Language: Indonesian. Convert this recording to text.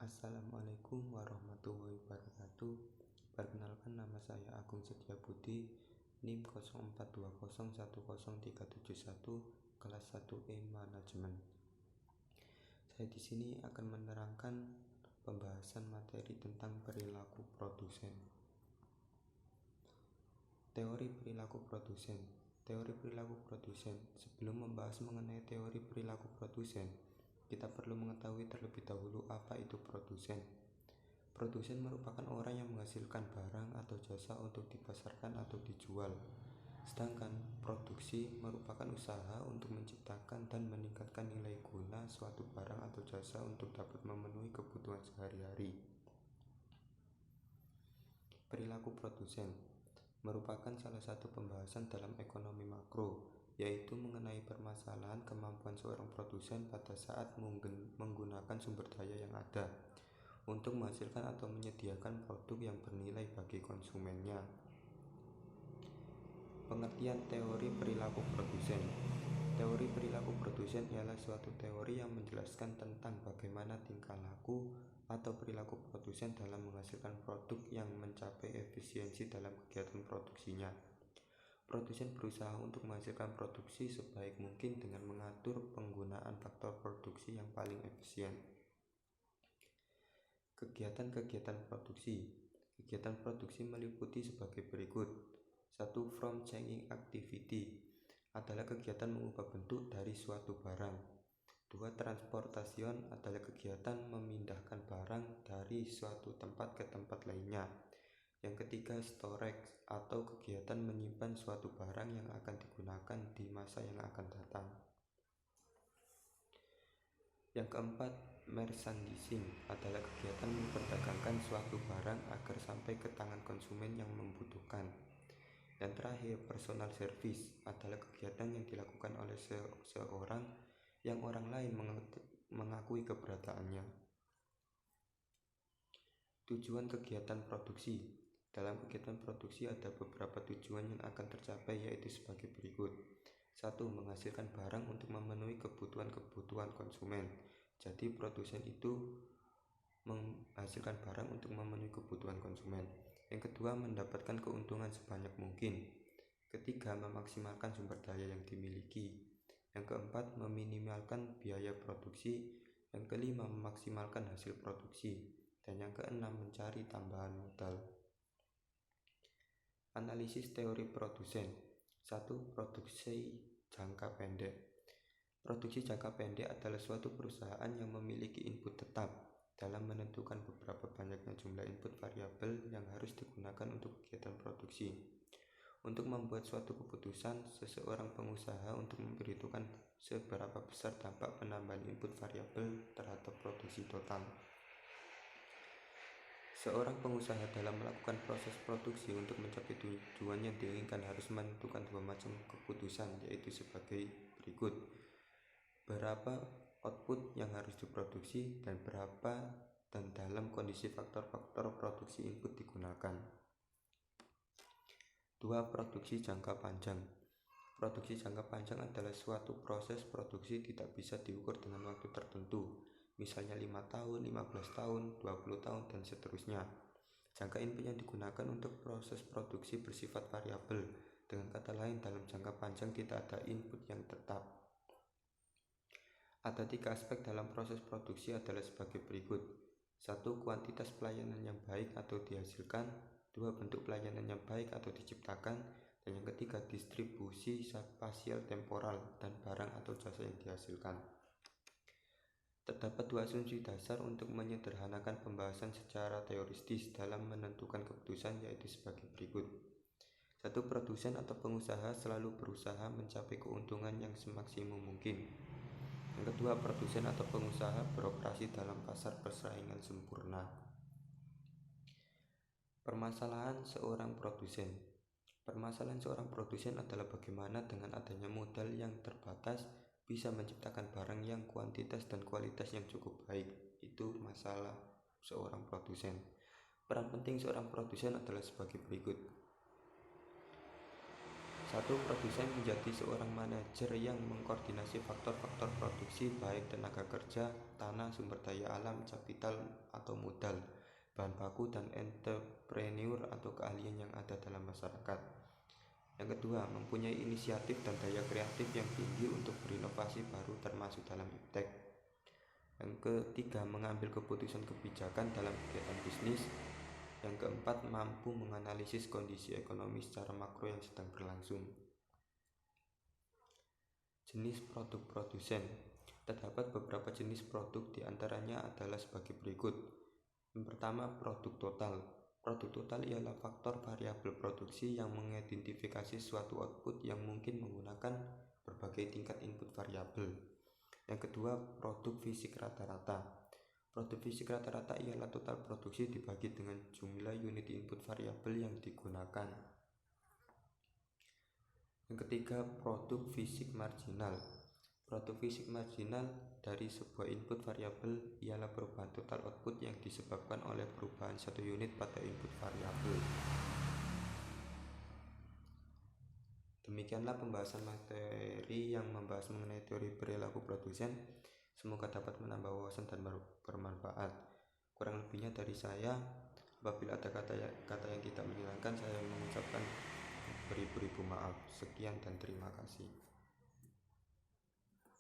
Assalamualaikum warahmatullahi wabarakatuh. Perkenalkan, nama saya Agung Setiabudi, NIM 0420103711, kelas 1E Manajemen. Saya di sini akan menerangkan pembahasan materi tentang perilaku produsen. Teori perilaku produsen. Teori perilaku produsen. Sebelum membahas mengenai teori perilaku produsen, kita perlu mengetahui terlebih dahulu apa itu produsen. Produsen merupakan orang yang menghasilkan barang atau jasa untuk dipasarkan atau dijual. Sedangkan produksi merupakan usaha untuk menciptakan dan meningkatkan nilai guna suatu barang atau jasa untuk dapat memenuhi kebutuhan sehari-hari. Perilaku produsen merupakan salah satu pembahasan dalam ekonomi makro, yaitu mengenai permasalahan kemampuan seorang produsen pada saat menggunakan sumber daya yang ada untuk menghasilkan atau menyediakan produk yang bernilai bagi konsumennya. Pengertian teori perilaku produsen. Teori perilaku produsen ialah suatu teori yang menjelaskan tentang bagaimana tingkah laku atau perilaku produsen dalam menghasilkan produk yang mencapai efisiensi dalam kegiatan produksinya. Produsen berusaha untuk menghasilkan produksi sebaik mungkin dengan mengatur penggunaan faktor produksi yang paling efisien. Kegiatan-kegiatan produksi. Kegiatan produksi meliputi sebagai berikut. 1. From changing activity adalah kegiatan mengubah bentuk dari suatu barang. 2. Transportation adalah kegiatan memindahkan barang dari suatu tempat ke tempat lainnya. Yang ketiga, storage atau kegiatan menyimpan suatu barang yang akan digunakan di masa yang akan datang. Yang keempat, merchandising adalah kegiatan memperdagangkan suatu barang agar sampai ke tangan konsumen yang membutuhkan. Yang terakhir, personal service adalah kegiatan yang dilakukan oleh seseorang yang orang lain mengakui keberadaannya. Tujuan kegiatan produksi. Dalam kegiatan produksi ada beberapa tujuan yang akan tercapai, yaitu sebagai berikut. 1. Menghasilkan barang untuk memenuhi kebutuhan konsumen. Jadi produsen itu menghasilkan barang untuk memenuhi kebutuhan konsumen. Yang kedua, mendapatkan keuntungan sebanyak mungkin. Ketiga, memaksimalkan sumber daya yang dimiliki. Yang keempat, meminimalkan biaya produksi. Yang kelima, memaksimalkan hasil produksi. Dan yang keenam, mencari tambahan modal. Analisis teori produsen. 1. Produksi jangka pendek. Produksi jangka pendek adalah suatu perusahaan yang memiliki input tetap dalam menentukan beberapa banyaknya jumlah input variabel yang harus digunakan untuk kegiatan produksi. Untuk membuat suatu keputusan, seseorang pengusaha untuk memperhitungkan seberapa besar dampak penambahan input variabel terhadap produksi total. Seorang pengusaha dalam melakukan proses produksi untuk mencapai tujuan yang diinginkan harus menentukan dua macam keputusan, yaitu sebagai berikut. Berapa output yang harus diproduksi dan berapa dan dalam kondisi faktor-faktor produksi input digunakan. 2. Produksi jangka panjang. Produksi jangka panjang adalah suatu proses produksi tidak bisa diukur dengan waktu tertentu, misalnya 5 tahun, 15 tahun, 20 tahun, dan seterusnya. Jangka input yang digunakan untuk proses produksi bersifat variabel. Dengan kata lain, dalam jangka panjang tidak ada input yang tetap. Ada 3 aspek dalam proses produksi adalah sebagai berikut. 1. Kuantitas pelayanan yang baik atau dihasilkan. 2. Bentuk pelayanan yang baik atau diciptakan. Dan yang ketiga, distribusi spasial temporal dan barang atau jasa yang dihasilkan. Terdapat 2 asumsi dasar untuk menyederhanakan pembahasan secara teoristis dalam menentukan keputusan, yaitu sebagai berikut. 1. Produsen atau pengusaha selalu berusaha mencapai keuntungan yang semaksimum mungkin. Yang kedua, produsen atau pengusaha beroperasi dalam pasar persaingan sempurna. Permasalahan seorang produsen. Permasalahan seorang produsen adalah bagaimana dengan adanya modal yang terbatas bisa menciptakan barang yang kuantitas dan kualitas yang cukup baik. Itu masalah seorang produsen. Peran penting seorang produsen adalah sebagai berikut. Satu produsen menjadi seorang manajer yang mengkoordinasi faktor-faktor produksi baik tenaga kerja, tanah, sumber daya alam, kapital atau modal, bahan baku dan entrepreneur atau keahlian yang ada dalam masyarakat. Yang kedua, mempunyai inisiatif dan daya kreatif yang tinggi untuk berinovasi baru termasuk dalam iptek. Yang ketiga, mengambil keputusan kebijakan dalam kegiatan bisnis. Yang keempat, mampu menganalisis kondisi ekonomi secara makro yang sedang berlangsung. Jenis produk produsen. Terdapat beberapa jenis produk, diantaranya adalah sebagai berikut. Yang pertama, produk total. Produk total ialah faktor variabel produksi yang mengidentifikasi suatu output yang mungkin menggunakan berbagai tingkat input variabel. Yang kedua, produk fisik rata-rata. Produk fisik rata-rata ialah total produksi dibagi dengan jumlah unit input variabel yang digunakan. Yang ketiga, produk fisik marginal. Produk fisik marginal dari sebuah input variabel ialah perubahan total output yang disebabkan oleh perubahan satu unit pada input variabel. Demikianlah pembahasan materi yang membahas mengenai teori perilaku produsen. Semoga dapat menambah wawasan dan bermanfaat. Kurang lebihnya dari saya. Apabila ada kata yang tidak menyenangkan, saya mengucapkan beribu-ribu maaf. Sekian dan terima kasih.